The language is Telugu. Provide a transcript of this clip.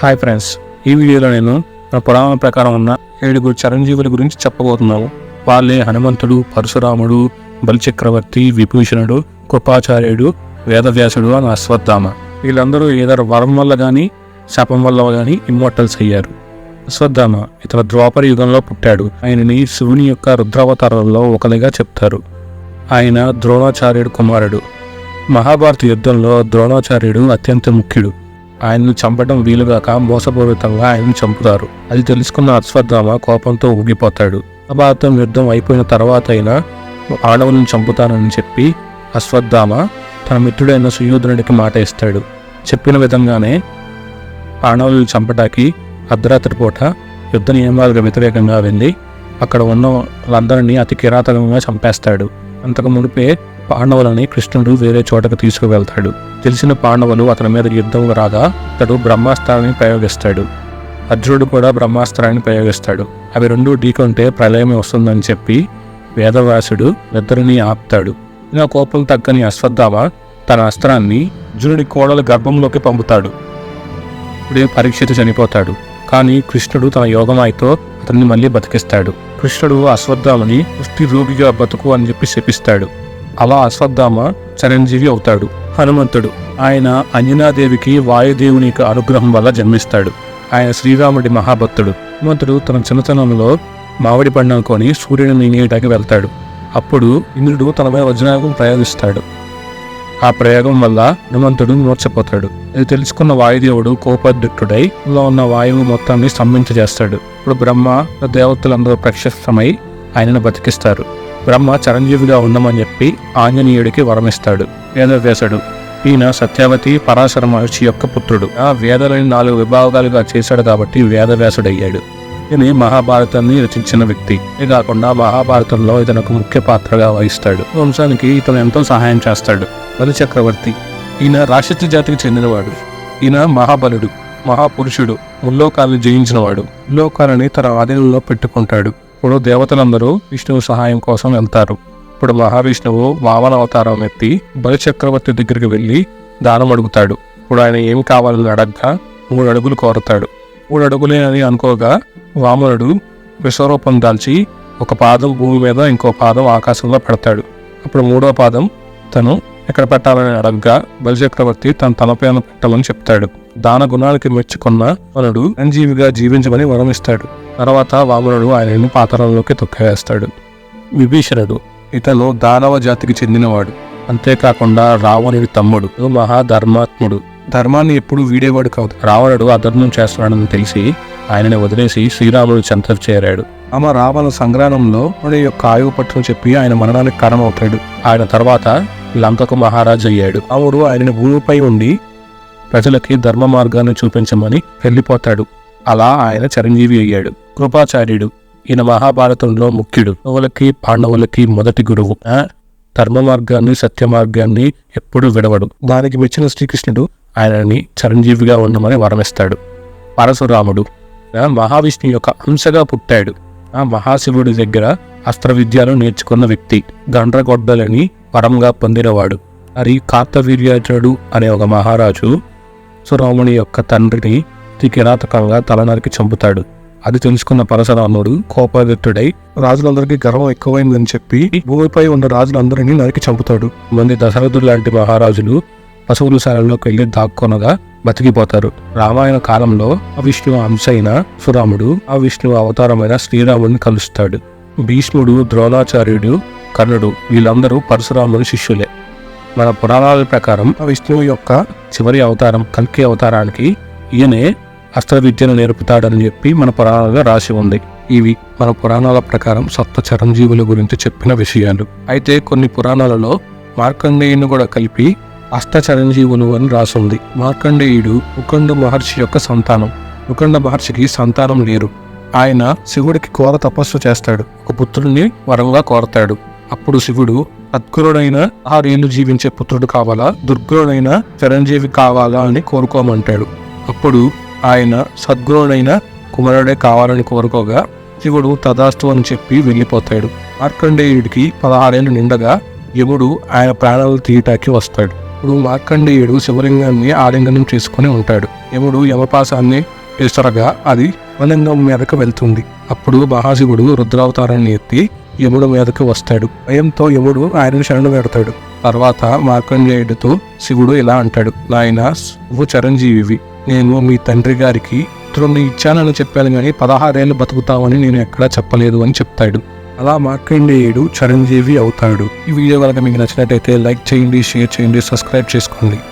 హాయ్ ఫ్రెండ్స్, ఈ వీడియోలో నేను మన పురాణం ప్రకారం ఉన్న 7 చిరంజీవుల గురించి చెప్పబోతున్నాను. వాళ్ళే హనుమంతుడు, పరశురాముడు, బలిచక్రవర్తి, విభూషణుడు, కృపాచార్యుడు, వేదవ్యాసుడు అని అశ్వత్థామ. వీళ్ళందరూ ఏదో వరం వల్ల కానీ శాపం వల్ల కానీ ఇమ్మోర్టల్స్ అయ్యారు. అశ్వత్థామ ఇతర ద్వాపర యుగంలో పుట్టాడు. ఆయనని శివుని యొక్క రుద్రావతారాల్లో ఒకరిగా చెప్తారు. ఆయన ద్రోణాచార్యుడు కుమారుడు. మహాభారత యుద్ధంలో ద్రోణాచార్యుడు అత్యంత ముఖ్యుడు. ఆయనను చంపడం వీలుగాక మోసపూరితంగా ఆయనను చంపుతారు. అది తెలుసుకున్న అశ్వత్థామ కోపంతో ఊగిపోతాడు. మహాభారతం యుద్ధం అయిపోయిన తర్వాత అయినా ఆడవులను చంపుతానని చెప్పి అశ్వత్థామ తన మిత్రుడైన సుయోధనుడికి మాట ఇస్తాడు. చెప్పిన విధంగానే ఆడవులను చంపటానికి అర్ధరాత్రి పూట యుద్ధ నియమాలకు వ్యతిరేకంగా వెళ్ళి అక్కడ ఉన్న వాళ్ళందరినీ అతి కిరాతకంగా చంపేస్తాడు. అంతకు మునిపే పాండవులని కృష్ణుడు వేరే చోటకు తీసుకువెళ్తాడు. తెలిసిన పాండవులు అతని మీద యుద్ధం రాగా అతడు బ్రహ్మాస్త్రాన్ని ప్రయోగిస్తాడు. అర్జునుడు కూడా బ్రహ్మాస్త్రాన్ని ప్రయోగిస్తాడు. అవి రెండు ఢీకొంటే ప్రళయం వస్తుందని చెప్పి వేదవ్యాసుడు ఇద్దరిని ఆపుతాడు. ఇలా కోపం తగ్గని అశ్వత్థామ తన అస్త్రాన్ని అర్జునుడి కోడల గర్భంలోకి పంపుతాడు. ఇప్పుడే పరీక్షితు చనిపోతాడు. కానీ కృష్ణుడు తన యోగమాయతో అతన్ని మళ్ళీ బతికిస్తాడు. కృష్ణుడు అశ్వత్థామని పుష్టి రోగిగా బతుకు అని చెప్పి శపిస్తాడు. అలా అశ్వత్థామ చిరంజీవి అవుతాడు. హనుమంతుడు ఆయన అంజనాదేవికి వాయుదేవుని అనుగ్రహం వల్ల జన్మిస్తాడు. ఆయన శ్రీరాముడి మహాభక్తుడు. హనుమంతుడు తన చిన్నతనంలో మామిడి పండు కొని సూర్యుడిని నీయటానికి వెళ్తాడు. అప్పుడు ఇంద్రుడు తన మీద వజ్రాయుధం ప్రయోగిస్తాడు. ఆ ప్రయోగం వల్ల హనుమంతుడు మూర్ఛపోతాడు. ఇది తెలుసుకున్న వాయుదేవుడు కోపోద్రిక్తుడై లో ఉన్న వాయువు మొత్తాన్ని స్తంభించేస్తాడు. ఇప్పుడు బ్రహ్మ దేవతలందరూ ప్రత్యక్షమై ఆయనను బతికిస్తారు. బ్రహ్మ చిరంజీవిగా ఉండమని చెప్పి ఆంజనేయుడికి వరమిస్తాడు. వేదవ్యాసుడు ఈయన సత్యవతి పరాశర మహర్షి యొక్క పుత్రుడు. ఆ వేదాలని 4 విభాగాలుగా చేశాడు కాబట్టి వేదవ్యాసుడయ్యాడు. ఈయన మహాభారతాన్ని రచించిన వ్యక్తి. ఇది కాకుండా మహాభారతంలో ఇతనికి ముఖ్య పాత్రగా వహిస్తాడు. వంశానికి ఇతను ఎంతో సహాయం చేస్తాడు. బలిచక్రవర్తి ఈయన రాక్షస జాతికి చెందినవాడు. ఈయన మహాబలుడు, మహాపురుషుడు, ముల్లోకాలను జయించినవాడు. ముల్లోకాలని తన ఆధీనంలో పెట్టుకుంటాడు. ఇప్పుడు దేవతలందరూ విష్ణువు సహాయం కోసం వెళ్తారు. ఇప్పుడు మహావిష్ణువు వామన అవతారం ఎత్తి బలిచక్రవర్తి దగ్గరికి వెళ్ళి దానం అడుగుతాడు. ఇప్పుడు ఆయన ఏమి కావాలని అడగ్గా 3 అడుగులు కోరతాడు. 3 అడుగులే అని అనుకోగా వామనుడు విశ్వరూపం దాల్చి ఒక పాదం భూమి మీద ఇంకో పాదం ఆకాశంలో పెడతాడు. అప్పుడు 3వ పాదం తను ఎక్కడ పెట్టాలని అడగ్గా బలిచక్రవర్తి తన తలపైన పెట్టమని చెప్తాడు. దాన గుణానికి మెచ్చుకున్న వామనుడు చిరంజీవిగా జీవించమని వరమిస్తాడు. తర్వాత వామనుడు ఆయనను పాతాళంలోకి తొక్కివేస్తాడు. విభీషణుడు ఇతను దానవ జాతికి చెందినవాడు. అంతేకాకుండా రావణుడి తమ్ముడు, మహాధర్మాత్ముడు. ధర్మాన్ని ఎప్పుడు వీడేవాడు కాదు. రావణుడు అధర్మం చేస్తున్నాడని తెలిసి ఆయనని వదిలేసి శ్రీరాముడు చెంత చేరాడు. రావణ సంగ్రామంలో యొక్క ఆయువు పట్టును చెప్పి ఆయన మరణానికి కారణమవుతాడు. ఆయన తర్వాత లంకకు మహారాజు అయ్యాడు. రాముడు ఆయనని భూమిపై ఉండి ప్రజలకి ధర్మ మార్గాన్ని చూపించమని వెళ్ళిపోతాడు. అలా ఆయన చిరంజీవి అయ్యాడు. కృపాచార్యుడు ఈయన మహాభారతంలో ముఖ్యుడు. కౌరవులకి పాండవులకి మొదటి గురువు. ధర్మ మార్గాన్ని సత్య మార్గాన్ని ఎప్పుడూ విడవడు. దానికి మెచ్చిన శ్రీకృష్ణుడు ఆయనని చిరంజీవిగా ఉండమని వరమిస్తాడు. పరశురాముడు మహావిష్ణు యొక్క అంశగా పుట్టాడు. ఆ మహాశివుడి దగ్గర అస్త్ర విద్యను నేర్చుకున్న వ్యక్తి. గండ్రగొడ్డలని వరంగా పొందినవాడు. అది కార్తవీర్యార్జునుడు అనే ఒక మహారాజు పరశురాముని యొక్క తండ్రిని కిరాతకంగా తలనరికి చంపుతాడు. అది తెలుసుకున్న పరశురాముడు కోపోద్రిక్తుడై రాజులందరికీ గర్వం ఎక్కువైందని చెప్పి భూమిపై ఉన్న రాజులందరినీ నరికి చంపుతాడు. మంది దశరథుడు లాంటి మహారాజులు పశువుల శాలలోకి వెళ్లి దాక్కొనగా బతికిపోతారు. రామాయణ కాలంలో విష్ణువు అంశ అయిన పరశురాముడు ఆ విష్ణువు అవతారమైన శ్రీరాముడిని కలుస్తాడు. భీష్ముడు, ద్రోణాచార్యుడు, కర్ణుడు వీళ్ళందరూ పరశురాముని శిష్యులే. మన పురాణాల ప్రకారం విష్ణువు యొక్క చివరి అవతారం కల్కి అవతారానికి ఈయనే అస్త్ర విద్యను నేర్పుతాడని చెప్పి మన పురాణాలుగా రాసి ఉంది. ఇవి మన పురాణాల ప్రకారం సప్త చిరంజీవుల గురించి చెప్పిన విషయాలు. అయితే కొన్ని పురాణాలలో మార్కండేయుని కూడా కలిపి అష్ట చిరంజీవులు అని రాసుంది. మార్కండేయుడు ముకుండ మహర్షి యొక్క సంతానం. ముకుండ మహర్షికి సంతానం లేరు. ఆయన శివుడికి ఘోర తపస్సు చేస్తాడు. ఒక పుత్రుడిని వరంగా కోరతాడు. అప్పుడు శివుడు సద్గురుడైన 6 ఏళ్ళు జీవించే పుత్రుడు కావాలా, దుర్గురుడైన చిరంజీవి కావాలా అని కోరుకోమంటాడు. అప్పుడు ఆయన సద్గురుడైన కుమారుడే కావాలని కోరుకోగా శివుడు తదాస్తు అని చెప్పి వెళ్ళిపోతాడు. మార్కండేయుడికి 16 ఏళ్ళు నిండగా యముడు ఆయన ప్రాణాలు తీయటానికి వస్తాడు. ఇప్పుడు మార్కండేయుడు శివలింగాన్ని ఆలింగనం చేసుకుని ఉంటాడు. యముడు యమపాశాన్ని విసరగా అది శివలింగం మీదకు వెళ్తుంది. అప్పుడు మహాశివుడు రుద్రావతారాన్ని ఎత్తి యముడు మీదకు వస్తాడు. భయంతో యముడు ఆయనను శరణు పెడతాడు. తర్వాత మార్కండేయుడితో శివుడు ఇలా అంటాడు, నాయన నువ్వు చిరంజీవివి, నేను మీ తండ్రి గారికి పుత్రుణ్ణి ఇచ్చానని చెప్పాను కానీ 16 ఏళ్ళు బతుకుతామని నేను ఎక్కడా చెప్పలేదు అని చెప్తాడు. అలా మార్కండేయుడు చిరంజీవి అవుతాడు. ఈ వీడియో కనుక మీకు నచ్చినట్టయితే లైక్ చేయండి, షేర్ చేయండి, సబ్స్క్రైబ్ చేసుకోండి.